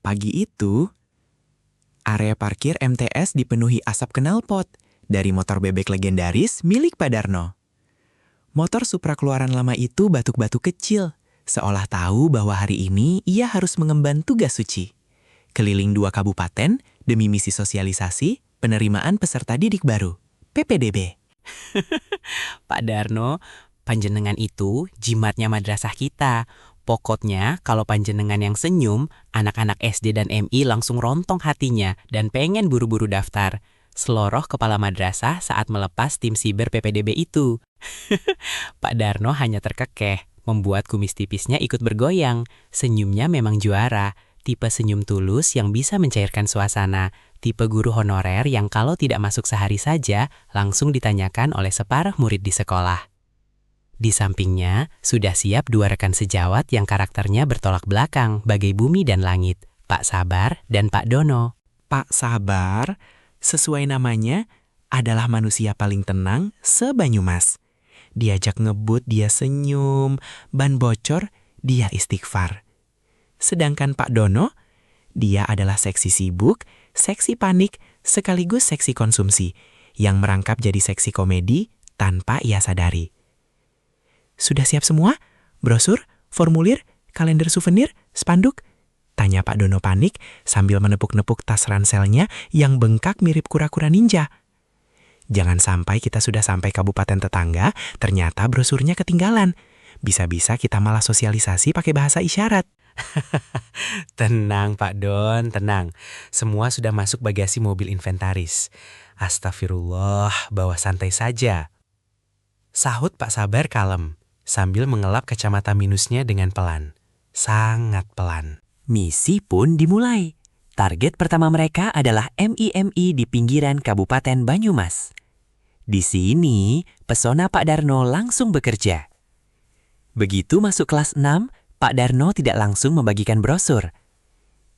Pagi itu, area parkir MTS dipenuhi asap knalpot dari motor bebek legendaris milik Pak Darno. Motor Supra keluaran lama itu batuk-batuk kecil, seolah tahu bahwa hari ini ia harus mengemban tugas suci. Keliling 2 kabupaten demi misi sosialisasi penerimaan peserta didik baru, PPDB. Pak Darno, panjenengan itu jimatnya madrasah kita. Pokoknya kalau panjenengan yang senyum, anak-anak SD dan MI langsung rontong hatinya dan pengen buru-buru daftar. Seloroh kepala madrasah saat melepas tim siber PPDB itu. Pak Darno hanya terkekeh, membuat kumis tipisnya ikut bergoyang. Senyumnya memang juara, tipe senyum tulus yang bisa mencairkan suasana, tipe guru honorer yang kalau tidak masuk sehari saja, langsung ditanyakan oleh separuh murid di sekolah. Di sampingnya, sudah siap 2 rekan sejawat yang karakternya bertolak belakang bagai bumi dan langit, Pak Sabar dan Pak Dono. Pak Sabar, sesuai namanya, adalah manusia paling tenang se-Banyumas. Diajak ngebut, dia senyum, ban bocor, dia istighfar. Sedangkan Pak Dono, dia adalah seksi sibuk, seksi panik, sekaligus seksi konsumsi, yang merangkap jadi seksi komedi tanpa ia sadari. Sudah siap semua? Brosur, formulir, kalender souvenir, spanduk? Tanya Pak Dono panik sambil menepuk-nepuk tas ranselnya yang bengkak mirip kura-kura ninja. Jangan sampai kita sudah sampai kabupaten tetangga, ternyata brosurnya ketinggalan. Bisa-bisa kita malah sosialisasi pakai bahasa isyarat. Tenang Pak Don, tenang. Semua sudah masuk bagasi mobil inventaris. Astagfirullah, bawa santai saja. Sahut Pak Sabar kalem, sambil mengelap kacamata minusnya dengan pelan. Sangat pelan. Misi pun dimulai. Target pertama mereka adalah MI-MI di pinggiran Kabupaten Banyumas. Di sini, pesona Pak Darno langsung bekerja. Begitu masuk kelas 6, Pak Darno tidak langsung membagikan brosur.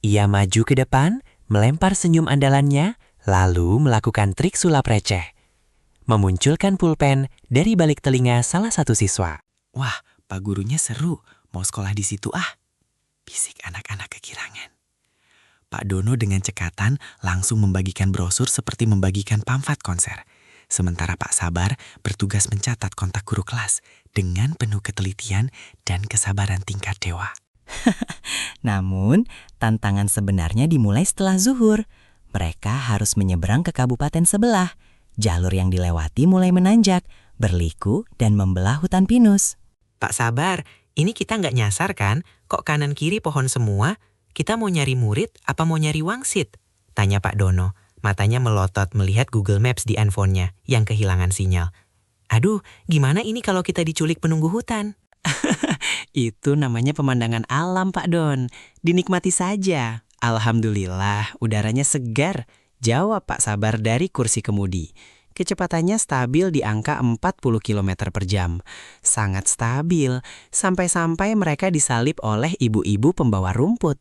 Ia maju ke depan, melempar senyum andalannya, lalu melakukan trik sulap receh. Memunculkan pulpen dari balik telinga salah satu siswa. Wah, Pak gurunya seru. Mau sekolah di situ ah. Bisik anak-anak kekirangan. Pak Dono dengan cekatan langsung membagikan brosur seperti membagikan pamflet konser. Sementara Pak Sabar bertugas mencatat kontak guru kelas dengan penuh ketelitian dan kesabaran tingkat dewa. Namun, tantangan sebenarnya dimulai setelah zuhur. Mereka harus menyeberang ke kabupaten sebelah. Jalur yang dilewati mulai menanjak, berliku, dan membelah hutan pinus. Pak Sabar, ini kita nggak nyasar kan? Kok kanan kiri pohon semua? Kita mau nyari murid apa mau nyari wangsit? Tanya Pak Dono. Matanya melotot melihat Google Maps di handphonenya yang kehilangan sinyal. Aduh, gimana ini kalau kita diculik penunggu hutan? Itu namanya pemandangan alam Pak Don. Dinikmati saja. Alhamdulillah, udaranya segar. Jawab Pak Sabar dari kursi kemudi. Kecepatannya stabil di angka 40 km per jam. Sangat stabil, sampai-sampai mereka disalip oleh ibu-ibu pembawa rumput.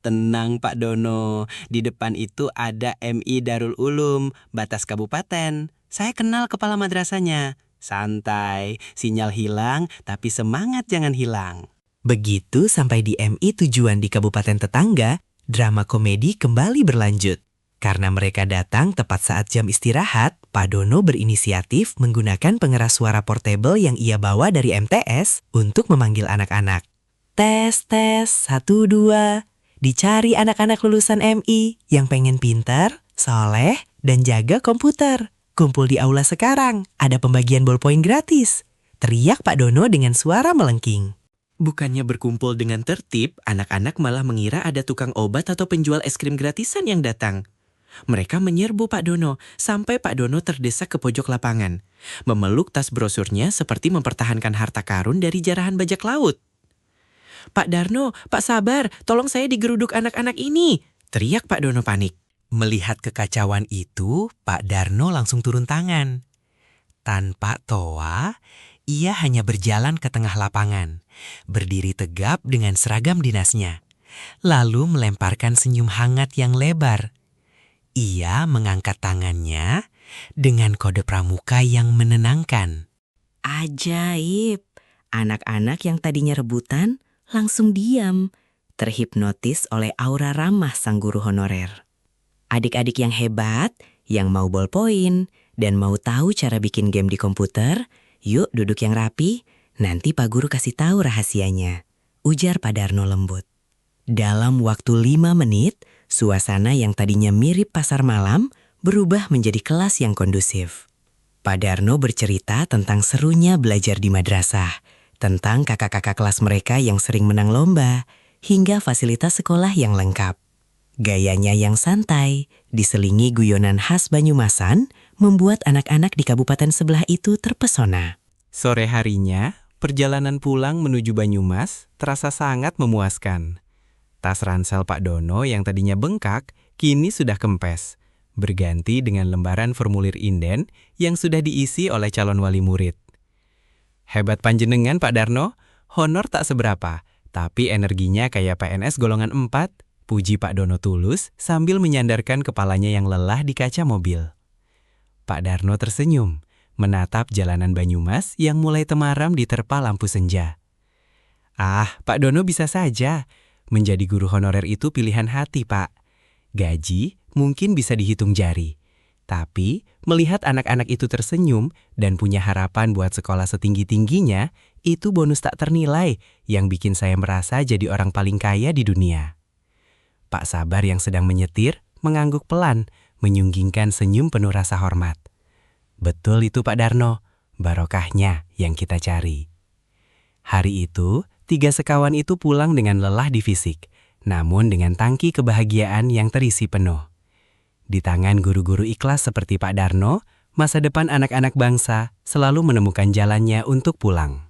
Tenang Pak Dono, di depan itu ada MI Darul Ulum, batas kabupaten. Saya kenal kepala madrasahnya. Santai, sinyal hilang, tapi semangat jangan hilang. Begitu sampai di MI tujuan di kabupaten tetangga, drama komedi kembali berlanjut. Karena mereka datang tepat saat jam istirahat, Pak Dono berinisiatif menggunakan pengeras suara portable yang ia bawa dari MTS untuk memanggil anak-anak. Tes, 1, 2. Dicari anak-anak lulusan MI yang pengen pintar, soleh, dan jaga komputer. Kumpul di aula sekarang, ada pembagian ballpoint gratis. Teriak Pak Dono dengan suara melengking. Bukannya berkumpul dengan tertib, anak-anak malah mengira ada tukang obat atau penjual es krim gratisan yang datang. Mereka menyerbu Pak Dono, sampai Pak Dono terdesak ke pojok lapangan. Memeluk tas brosurnya seperti mempertahankan harta karun dari jarahan bajak laut. Pak Darno, Pak Sabar, tolong saya digeruduk anak-anak ini. Teriak Pak Dono panik. Melihat kekacauan itu, Pak Darno langsung turun tangan. Tanpa toa, ia hanya berjalan ke tengah lapangan, berdiri tegap dengan seragam dinasnya, lalu melemparkan senyum hangat yang lebar. Ia mengangkat tangannya dengan kode pramuka yang menenangkan. Ajaib, anak-anak yang tadinya rebutan langsung diam. terhipnotis oleh aura ramah sang guru honorer. Adik-adik yang hebat, yang mau ballpoint, dan mau tahu cara bikin game di komputer, yuk duduk yang rapi, nanti Pak Guru kasih tahu rahasianya, ujar Pak Darno lembut. Dalam waktu 5 menit, suasana yang tadinya mirip pasar malam berubah menjadi kelas yang kondusif. Pak Darno bercerita tentang serunya belajar di madrasah, tentang kakak-kakak kelas mereka yang sering menang lomba, hingga fasilitas sekolah yang lengkap. Gayanya yang santai, diselingi guyonan khas Banyumasan, membuat anak-anak di kabupaten sebelah itu terpesona. Sore harinya, perjalanan pulang menuju Banyumas terasa sangat memuaskan. Tas ransel Pak Dono yang tadinya bengkak, kini sudah kempes, berganti dengan lembaran formulir inden yang sudah diisi oleh calon wali murid. Hebat panjenengan Pak Darno, honor tak seberapa, tapi energinya kayak PNS golongan 4, puji Pak Dono tulus sambil menyandarkan kepalanya yang lelah di kaca mobil. Pak Darno tersenyum, menatap jalanan Banyumas yang mulai temaram diterpa lampu senja. Ah, Pak Dono bisa saja. Menjadi guru honorer itu pilihan hati, Pak. Gaji mungkin bisa dihitung jari. Tapi, melihat anak-anak itu tersenyum dan punya harapan buat sekolah setinggi-tingginya, itu bonus tak ternilai yang bikin saya merasa jadi orang paling kaya di dunia. Pak Sabar yang sedang menyetir mengangguk pelan, menyunggingkan senyum penuh rasa hormat. Betul itu Pak Darno, barokahnya yang kita cari. Hari itu, 3 sekawan itu pulang dengan lelah di fisik, namun dengan tangki kebahagiaan yang terisi penuh. Di tangan guru-guru ikhlas seperti Pak Darno, masa depan anak-anak bangsa selalu menemukan jalannya untuk pulang.